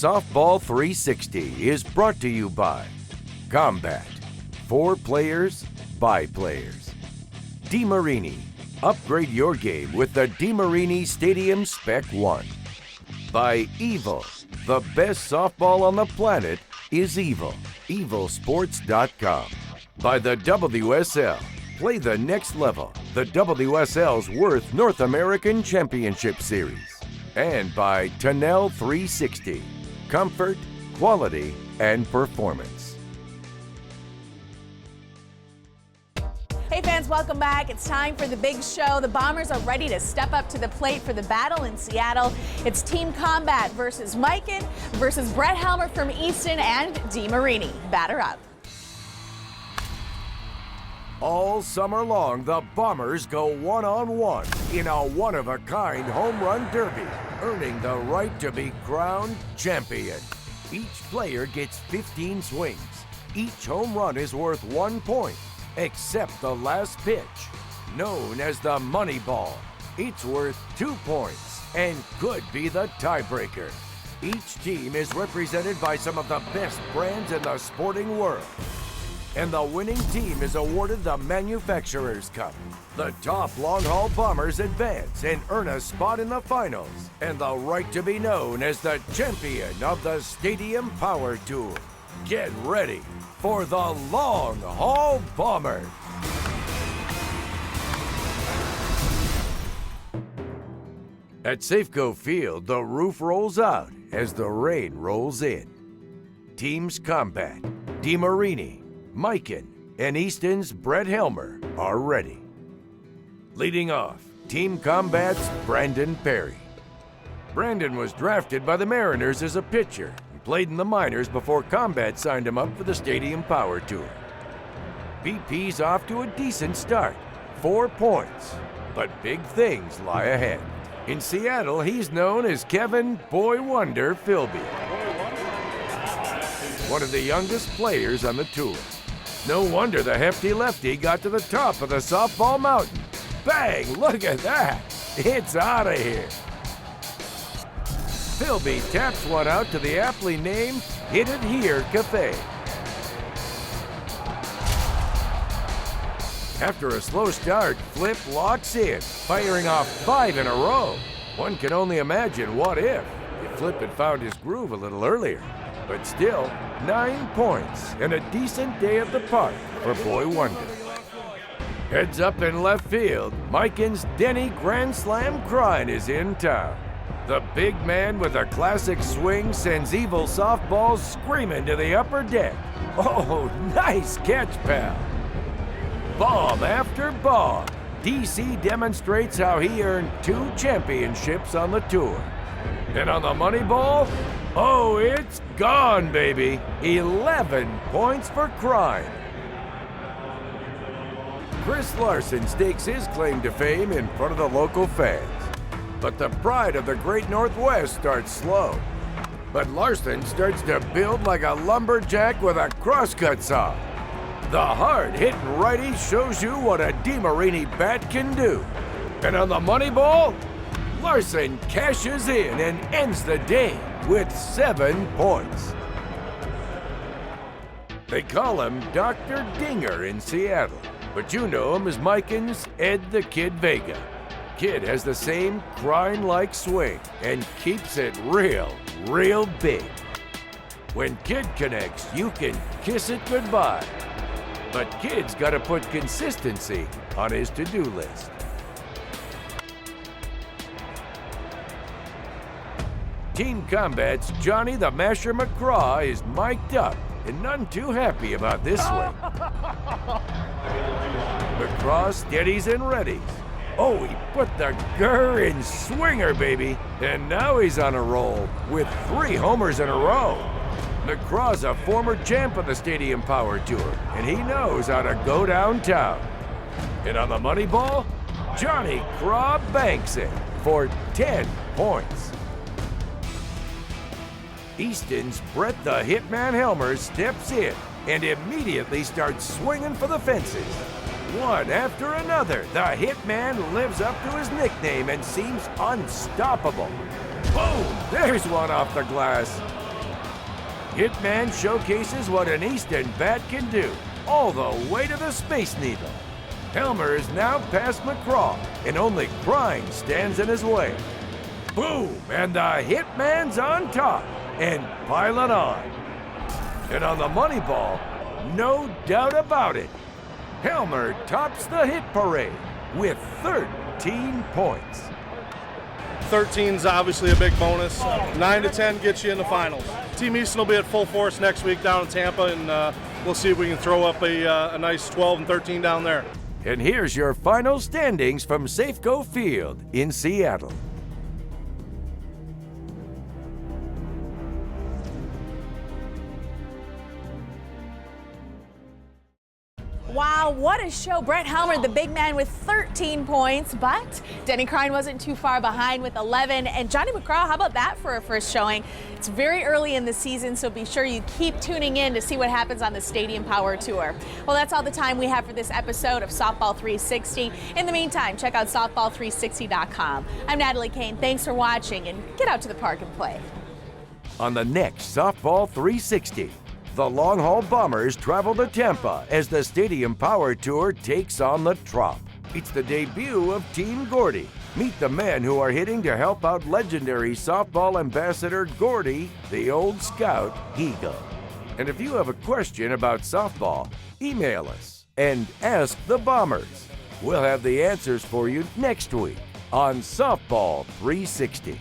Softball 360 is brought to you by Combat, for players, by players. DeMarini, upgrade your game with the DeMarini Stadium Spec 1. By Evil, the best softball on the planet is Evil, evilsports.com. By the WSL, play the next level, the WSL's Worth North American Championship Series. And by Tunnel 360, comfort, quality, and performance. Hey fans, welcome back. It's time for the big show. The Bombers are ready to step up to the plate for the battle in Seattle. It's Team Combat versus Mikan versus Brett Helmer from Easton and DeMarini. Batter up. All summer long, the Bombers go one-on-one in a one-of-a-kind home run derby, earning the right to be crowned champion. Each player gets 15 swings. Each home run is worth 1 point, except the last pitch, known as the money ball. It's worth 2 points and could be the tiebreaker. Each team is represented by some of the best brands in the sporting world. And the winning team is awarded the Manufacturers Cup. The top long-haul Bombers advance and earn a spot in the finals and the right to be known as the champion of the Stadium Power Tour. Get ready for the long-haul Bombers. At Safeco Field, the roof rolls out as the rain rolls in. Teams Combat, DeMarini, Mikan, and Easton's Brett Helmer are ready. Leading off, Team Combat's Brandon Perry. Brandon was drafted by the Mariners as a pitcher and played in the minors before Combat signed him up for the Stadium Power Tour. BP's off to a decent start, 4 points, but big things lie ahead. In Seattle, he's known as Kevin Boy Wonder Philby, one of the youngest players on the tour. No wonder the hefty lefty got to the top of the softball mountain. Bang! Look at that! It's out of here. Philby taps one out to the aptly named Hit It Here Cafe. After a slow start, Flip locks in, firing off 5 in a row. One can only imagine what if Flip had found his groove a little earlier. But still, 9 points and a decent day at the park for Boy Wonder. Heads up in left field, Mikan's Denny Grand Slam Crine is in town. The big man with a classic swing sends Evil softballs screaming to the upper deck. Oh, nice catch, pal. Bomb after bomb, DC demonstrates how he earned 2 championships on the tour. And on the money ball, oh, it's gone, baby. 11 points for Crime. Chris Larson stakes his claim to fame in front of the local fans. But the pride of the Great Northwest starts slow. But Larson starts to build like a lumberjack with a crosscut saw. The hard-hitting righty shows you what a DeMarini bat can do. And on the money ball, Larson cashes in and ends the day with 7 points. They call him Dr. Dinger in Seattle, but you know him as Mikan's Ed the Kid Vega. Kid has the same crime-like swing and keeps it real, real big. When Kid connects, you can kiss it goodbye. But Kid's got to put consistency on his to-do list. Team Combat's Johnny the Masher McCraw is mic'd up and none too happy about this swing. McCraw steadies and readies. Oh, he put the grr in swinger, baby. And now he's on a roll with 3 homers in a row. McCraw's a former champ of the Stadium Power Tour, and he knows how to go downtown. And on the money ball, Johnny Craw banks it for 10 points. Easton's Brett the Hitman Helmer steps in and immediately starts swinging for the fences. One after another, the Hitman lives up to his nickname and seems unstoppable. Boom! There's one off the glass. Hitman showcases what an Easton bat can do, all the way to the Space Needle. Helmer is now past McCraw, and only Grind stands in his way. Boom, and the Hitman's on top, and pilot on. And on the money ball, no doubt about it, Helmer tops the hit parade with 13 points. 13's obviously a big bonus. 9 to 10 gets you in the finals. Team Easton will be at full force next week down in Tampa, and we'll see if we can throw up a nice 12 and 13 down there. And here's your final standings from Safeco Field in Seattle. Wow, what a show. Brett Helmer, the big man, with 13 points, but Denny Crine wasn't too far behind with 11. And Johnny McCraw, how about that for a first showing? It's very early in the season, so be sure you keep tuning in to see what happens on the Stadium Power Tour. Well, that's all the time we have for this episode of Softball 360. In the meantime, check out softball360.com. I'm Natalie Kane. Thanks for watching, and get out to the park and play. On the next Softball 360, the long-haul Bombers travel to Tampa as the Stadium Power Tour takes on the Trop. It's the debut of Team Gordy. Meet the men who are hitting to help out legendary softball ambassador Gordy, the old scout Eagle. And if you have a question about softball, email us and ask the Bombers. We'll have the answers for you next week on Softball 360.